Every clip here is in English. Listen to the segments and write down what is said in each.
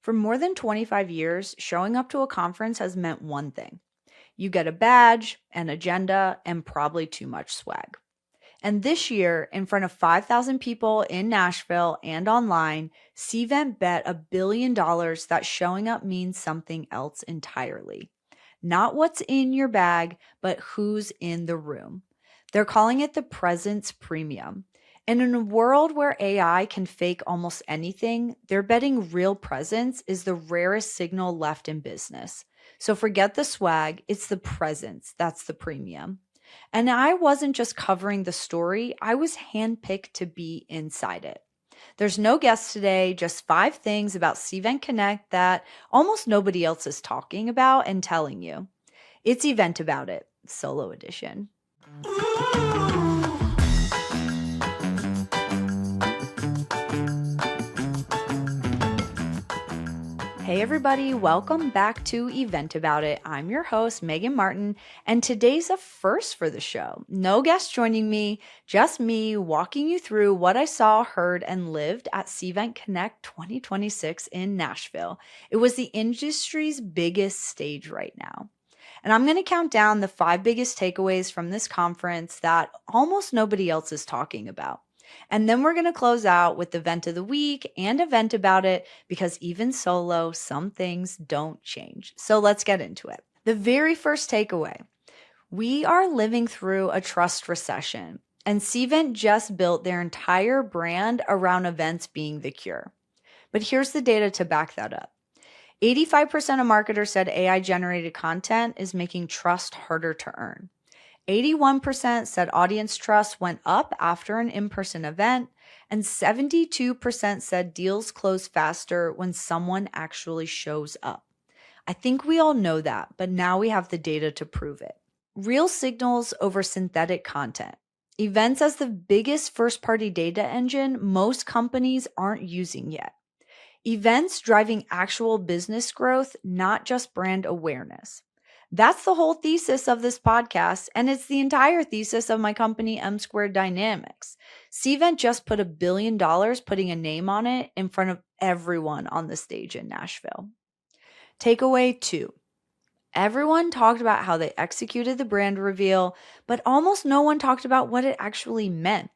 For more than 25 years, showing up to a conference has meant one thing. You get a badge, an agenda, and probably too much swag. And this year, in front of 5,000 people in Nashville and online, Cvent bet $1 billion that showing up means something else entirely. Not what's in your bag, but who's in the room. They're calling it the presence premium. And in a world where AI can fake almost anything, they're betting real presence is the rarest signal left in business. So forget the swag, it's the presence that's the premium. And I wasn't just covering the story, I was handpicked to be inside it. There's no guest today, just 5 things about Cvent Connect that almost nobody else is talking about and telling you. It's Event About It, solo edition. Hey everybody, welcome back to Event About It. I'm your host, Megan Martin, and today's a first for the show. No guests joining me, just me walking you through what I saw, heard, and lived at Cvent Connect 2026 in Nashville. It was the industry's biggest stage right now. And I'm going to count down the 5 biggest takeaways from this conference that almost nobody else is talking about. And then we're going to close out with the event of the week and event about it because even solo, some things don't change. So let's get into it. The very first takeaway, we are living through a trust recession, and Cvent just built their entire brand around events being the cure. But here's the data to back that up. 85% of marketers said AI-generated content is making trust harder to earn. 81% said audience trust went up after an in-person event, and 72% said deals close faster when someone actually shows up. I think we all know that, but now we have the data to prove it. Real signals over synthetic content. Events as the biggest first-party data engine most companies aren't using yet. Events driving actual business growth, not just brand awareness. That's the whole thesis of this podcast, and it's the entire thesis of my company, M Squared Dynamics. Cvent just put $1 billion putting a name on it in front of everyone on the stage in Nashville. Takeaway 2. Everyone talked about how they executed the brand reveal, but almost no one talked about what it actually meant.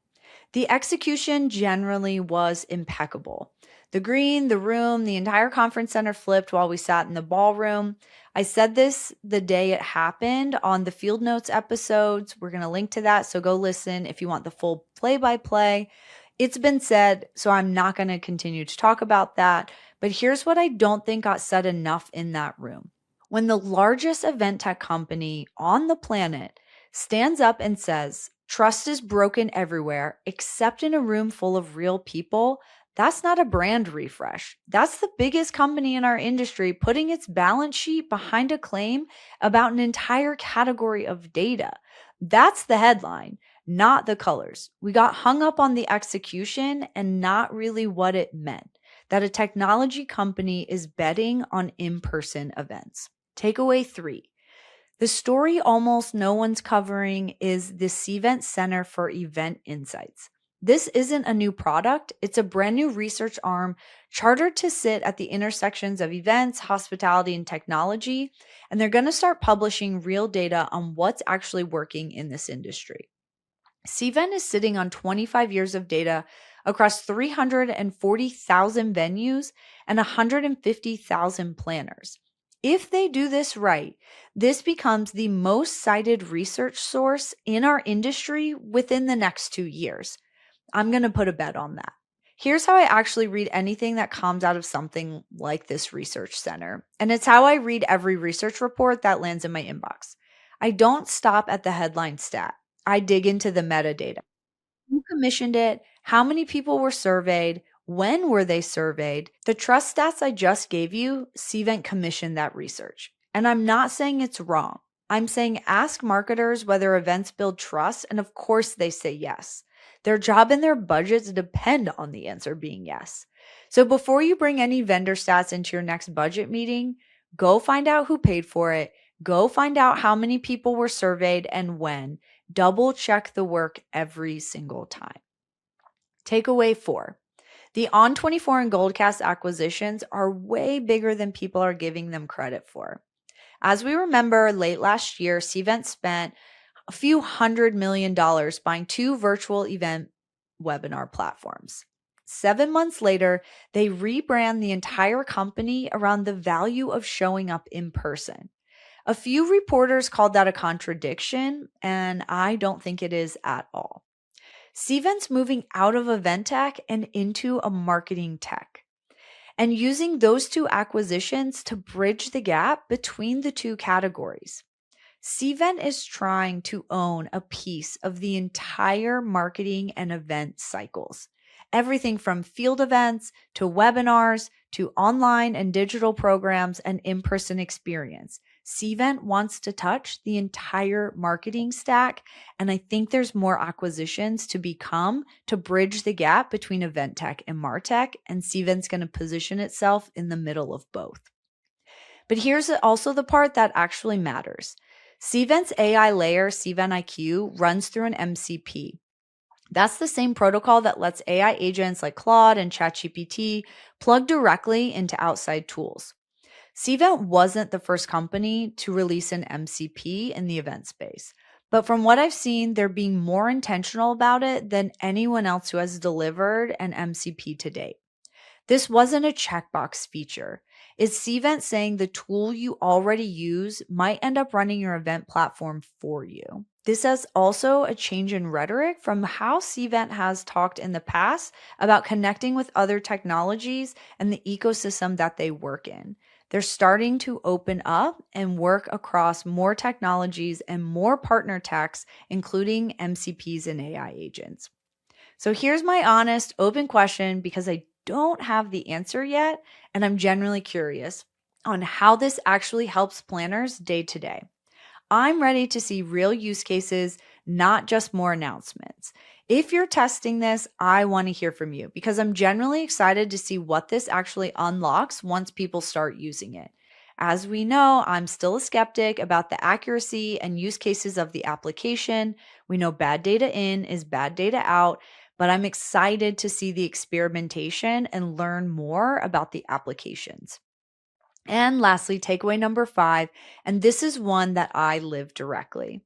The execution generally was impeccable. The green, the room, the entire conference center flipped while we sat in the ballroom. I said this the day it happened on the Field Notes episodes. We're going to link to that, so go listen if you want the full play-by-play. It's been said, so I'm not going to continue to talk about that. But here's what I don't think got said enough in that room. When the largest event tech company on the planet stands up and says, trust is broken everywhere except in a room full of real people, that's not a brand refresh. That's the biggest company in our industry putting its balance sheet behind a claim about an entire category of data. That's the headline, not the colors. We got hung up on the execution and not really what it meant, that a technology company is betting on in-person events. Takeaway 3. The story almost no one's covering is the Cvent Center for Event Insights. This isn't a new product. It's a brand new research arm chartered to sit at the intersections of events, hospitality, and technology. And they're going to start publishing real data on what's actually working in this industry. Cvent is sitting on 25 years of data across 340,000 venues and 150,000 planners. If they do this right, this becomes the most cited research source in our industry within the next 2 years. I'm going to put a bet on that. Here's how I actually read anything that comes out of something like this research center. And it's how I read every research report that lands in my inbox. I don't stop at the headline stat. I dig into the metadata. Who commissioned it? How many people were surveyed? When were they surveyed? The trust stats I just gave you, Cvent commissioned that research. And I'm not saying it's wrong. I'm saying ask marketers whether events build trust, and of course they say yes. Their job and their budgets depend on the answer being yes. So before you bring any vendor stats into your next budget meeting, go find out who paid for it. Go find out how many people were surveyed and when. Double check the work every single time. Takeaway 4. The On24 and Goldcast acquisitions are way bigger than people are giving them credit for. As we remember, late last year, Cvent spent a few $100 million buying 2 virtual event webinar platforms. 7 months later, they rebrand the entire company around the value of showing up in person. A few reporters called that a contradiction, and I don't think it is at all. Cvent's moving out of event tech and into a marketing tech, and using those two acquisitions to bridge the gap between the two categories. Cvent is trying to own a piece of the entire marketing and event cycles. Everything from field events to webinars to online and digital programs and in-person experience. Cvent wants to touch the entire marketing stack, and I think there's more acquisitions to become to bridge the gap between event tech and martech, and Cvent's going to position itself in the middle of both. But here's also the part that actually matters. Cvent's AI layer, Cvent IQ, runs through an MCP. That's the same protocol that lets AI agents like Claude and ChatGPT plug directly into outside tools. Cvent wasn't the first company to release an MCP in the event space, but from what I've seen, they're being more intentional about it than anyone else who has delivered an MCP to date. This wasn't a checkbox feature. It's Cvent saying the tool you already use might end up running your event platform for you. This is also a change in rhetoric from how Cvent has talked in the past about connecting with other technologies and the ecosystem that they work in. They're starting to open up and work across more technologies and more partner techs, including MCPs and AI agents. So here's my honest, open question, because I don't have the answer yet, and I'm genuinely curious on how this actually helps planners day to day. I'm ready to see real use cases, not just more announcements. If you're testing this, I want to hear from you because I'm genuinely excited to see what this actually unlocks once people start using it. As we know, I'm still a skeptic about the accuracy and use cases of the application. We know bad data in is bad data out, but I'm excited to see the experimentation and learn more about the applications. And lastly, takeaway number 5, and this is one that I live directly.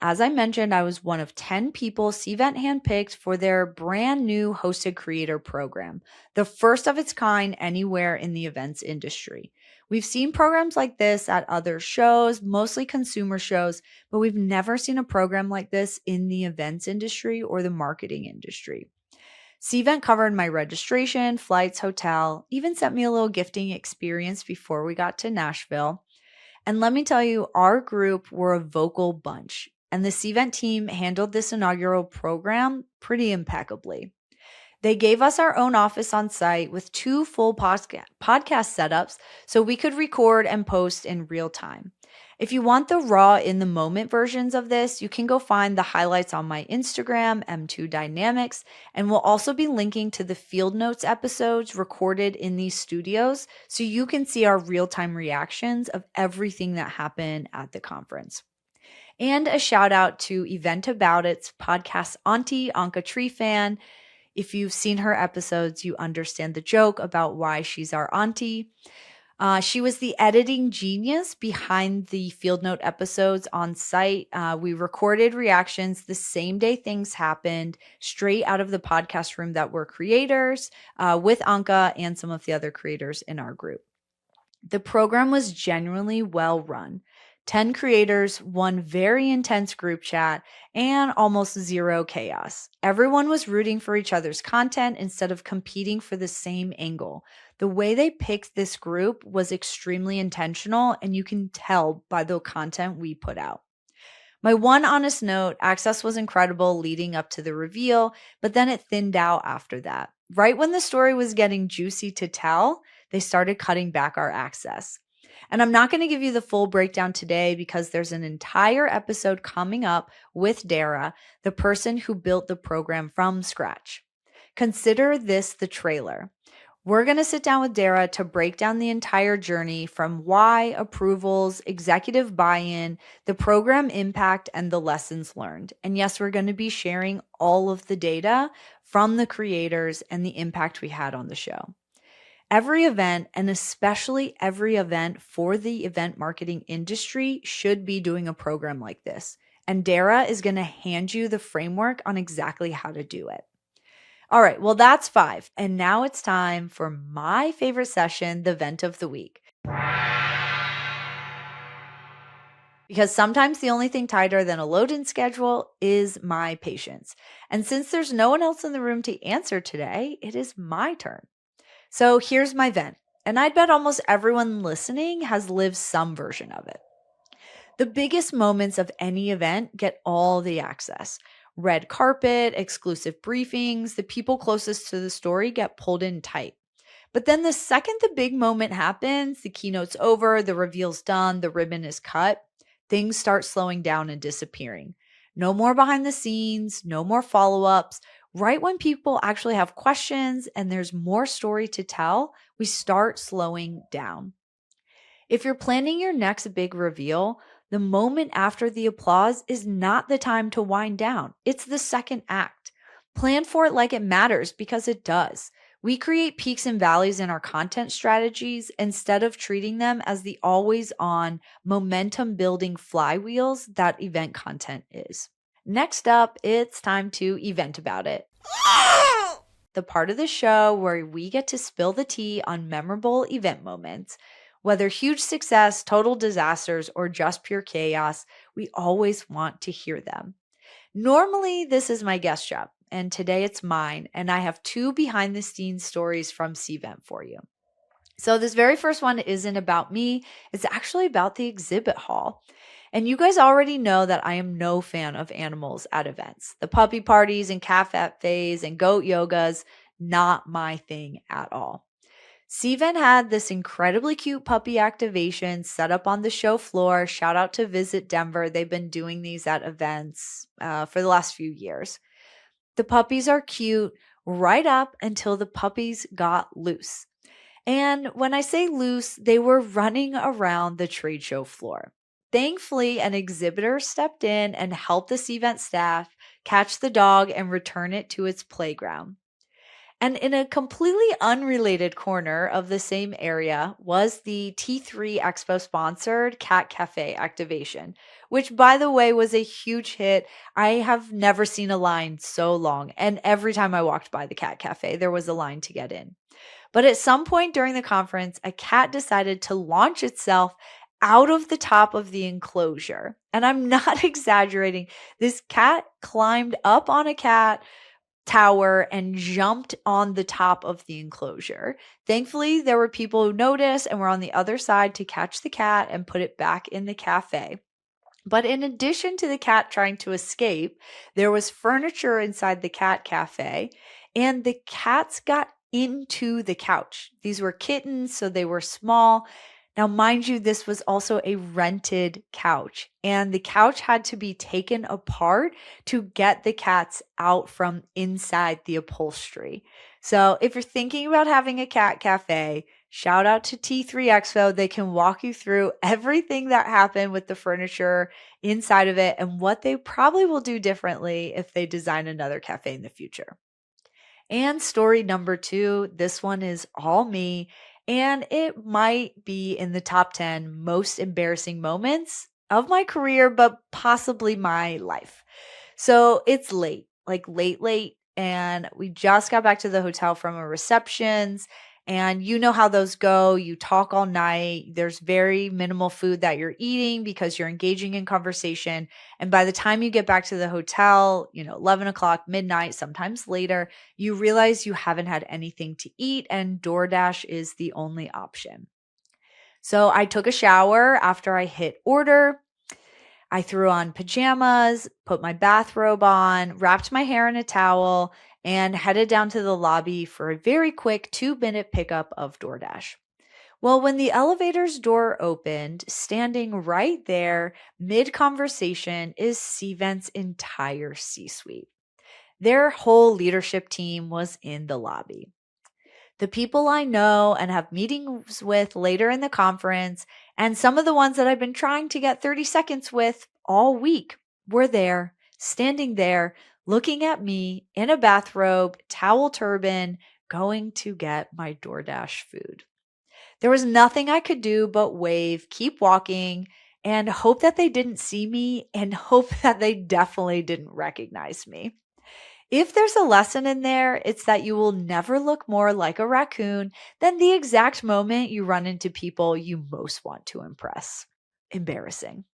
As I mentioned, I was one of 10 people Cvent handpicked for their brand new hosted creator program, the first of its kind anywhere in the events industry. We've seen programs like this at other shows, mostly consumer shows, but we've never seen a program like this in the events industry or the marketing industry. Cvent covered my registration, flights, hotel, even sent me a little gifting experience before we got to Nashville. And let me tell you, our group were a vocal bunch, and the Cvent team handled this inaugural program pretty impeccably. They gave us our own office on site with 2 full podcast setups so we could record and post in real time. If you want the raw in the moment versions of this, you can go find the highlights on my Instagram, M2 Dynamics, and we'll also be linking to the field notes episodes recorded in these studios so you can see our real-time reactions of everything that happened at the conference. And a shout out to Event About It's podcast auntie, Anka Tree Fan. If you've seen her episodes, you understand the joke about why she's our auntie. She was the editing genius behind the Field Note episodes on site. We recorded reactions the same day things happened, straight out of the podcast room that were creators, with Anka and some of the other creators in our group. The program was genuinely well run. 10 creators, 1 very intense group chat, and almost 0 chaos. Everyone was rooting for each other's content instead of competing for the same angle. The way they picked this group was extremely intentional, and you can tell by the content we put out. My one honest note, access was incredible leading up to the reveal, but then it thinned out after that. Right when the story was getting juicy to tell, they started cutting back our access. And I'm not going to give you the full breakdown today because there's an entire episode coming up with Dara, the person who built the program from scratch. Consider this the trailer. We're going to sit down with Dara to break down the entire journey from why, approvals, executive buy-in, the program impact, and the lessons learned. And yes, we're going to be sharing all of the data from the creators and the impact we had on the show. Every event, and especially every event for the event marketing industry, should be doing a program like this. And Dara is going to hand you the framework on exactly how to do it. All right, well, that's 5. And now it's time for my favorite session, the event of the week. Because sometimes the only thing tighter than a load-in schedule is my patience. And since there's no one else in the room to answer today, it is my turn. So here's my vent, and I'd bet almost everyone listening has lived some version of it. The biggest moments of any event get all the access. Red carpet, exclusive briefings, the people closest to the story get pulled in tight. But then the second the big moment happens, the keynote's over, the reveal's done, the ribbon is cut, things start slowing down and disappearing. No more behind the scenes, no more follow-ups. Right when people actually have questions and there's more story to tell, we start slowing down. If you're planning your next big reveal, the moment after the applause is not the time to wind down. It's the second act. Plan for it like it matters, because it does. We create peaks and valleys in our content strategies instead of treating them as the always on momentum building flywheels that event content is. Next up, it's time to event about it. The part of the show where we get to spill the tea on memorable event moments. Whether huge success, total disasters, or just pure chaos, we always want to hear them. Normally, this is my guest job, and today it's mine, and I have 2 behind the scenes stories from Cvent for you. So this very first one isn't about me. It's actually about the exhibit hall. And you guys already know that I am no fan of animals at events. The puppy parties and cafes and goat yogas, not my thing at all. Cvent had this incredibly cute puppy activation set up on the show floor. Shout out to Visit Denver. They've been doing these at events for the last few years. The puppies are cute right up until the puppies got loose. And when I say loose, they were running around the trade show floor. Thankfully, an exhibitor stepped in and helped the Cvent staff catch the dog and return it to its playground. And in a completely unrelated corner of the same area was the T3 Expo sponsored Cat Cafe activation, which, by the way, was a huge hit. I have never seen a line so long. And every time I walked by the Cat Cafe, there was a line to get in. But at some point during the conference, a cat decided to launch itself out of the top of the enclosure. And I'm not exaggerating. This cat climbed up on a cat tower and jumped on the top of the enclosure. Thankfully, there were people who noticed and were on the other side to catch the cat and put it back in the cafe. But in addition to the cat trying to escape, there was furniture inside the cat cafe, and the cats got into the couch. These were kittens, so they were small. Now, mind you, this was also a rented couch, and the couch had to be taken apart to get the cats out from inside the upholstery. So if you're thinking about having a cat cafe, shout out to T3 Expo. They can walk you through everything that happened with the furniture inside of it and what they probably will do differently if they design another cafe in the future. And story number 2, this one is all me, and it might be in the top 10 most embarrassing moments of my career, but possibly my life. So it's late, like late, and we just got back to the hotel from a receptions. And you know how those go. You talk all night. There's very minimal food that you're eating because you're engaging in conversation. And by the time you get back to the hotel, 11 o'clock, midnight, sometimes later, you realize you haven't had anything to eat and DoorDash is the only option. So I took a shower after I hit order. I threw on pajamas, put my bathrobe on, wrapped my hair in a towel, and headed down to the lobby for a very quick 2-minute pickup of DoorDash. Well, when the elevator's door opened, standing right there mid-conversation is Cvent's entire C-suite. Their whole leadership team was in the lobby. The people I know and have meetings with later in the conference, and some of the ones that I've been trying to get 30 seconds with all week were there standing there looking at me in a bathrobe, towel turban, going to get my DoorDash food. There was nothing I could do but wave, keep walking, and hope that they didn't see me and hope that they definitely didn't recognize me. If there's a lesson in there, it's that you will never look more like a raccoon than the exact moment you run into people you most want to impress. Embarrassing.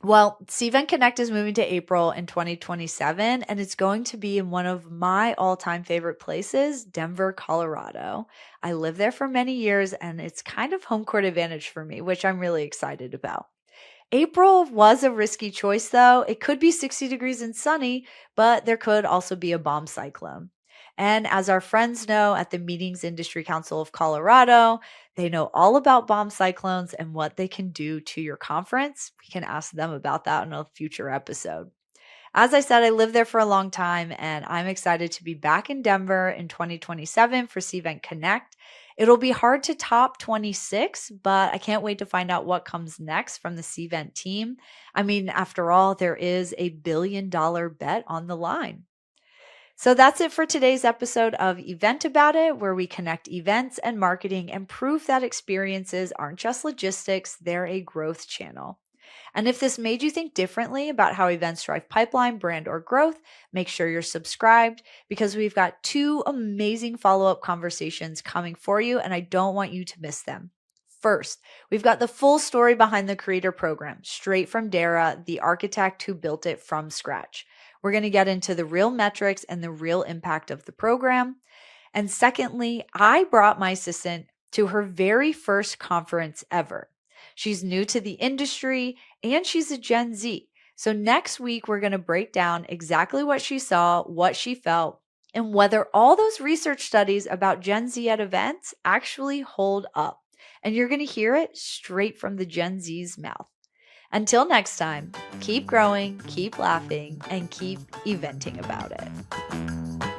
Well, Cvent Connect is moving to April in 2027, and it's going to be in one of my all time favorite places, Denver, Colorado. I lived there for many years, and it's kind of home court advantage for me, which I'm really excited about. April was a risky choice, though. It could be 60 degrees and sunny, but there could also be a bomb cyclone. And as our friends know at the Meetings Industry Council of Colorado, they know all about bomb cyclones and what they can do to your conference. We can ask them about that in a future episode. As I said, I lived there for a long time and I'm excited to be back in Denver in 2027 for Cvent Connect. It'll be hard to top 26, but I can't wait to find out what comes next from the Cvent team. I mean, after all, there is a $1 billion bet on the line. So that's it for today's episode of Event About It, where we connect events and marketing and prove that experiences aren't just logistics, they're a growth channel. And if this made you think differently about how events drive pipeline, brand, or growth, make sure you're subscribed because we've got two amazing follow up conversations coming for you, and I don't want you to miss them. First, we've got the full story behind the Creator Program, straight from Dara, the architect who built it from scratch. We're going to get into the real metrics and the real impact of the program. And secondly, I brought my assistant to her very first conference ever. She's new to the industry and she's a Gen Z. So next week, we're going to break down exactly what she saw, what she felt, and whether all those research studies about Gen Z at events actually hold up. And you're going to hear it straight from the Gen Z's mouth. Until next time, keep growing, keep laughing, and keep eventing about it.